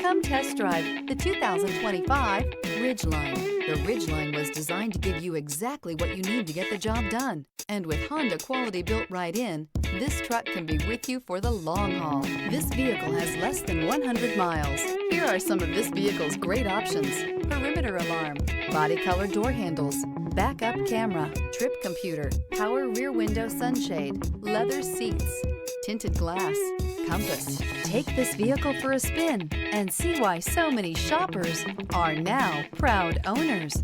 Come test drive the 2025 Ridgeline. The Ridgeline was designed to give you exactly what you need to get the job done. And with Honda quality built right in, this truck can be with you for the long haul. This vehicle has less than 100 miles. Here are some of this vehicle's great options: perimeter alarm, body color door handles, backup camera, trip computer, power rear window sunshade, leather seats, tinted glass, compass. Take this vehicle for a spin and see why so many shoppers are now proud owners.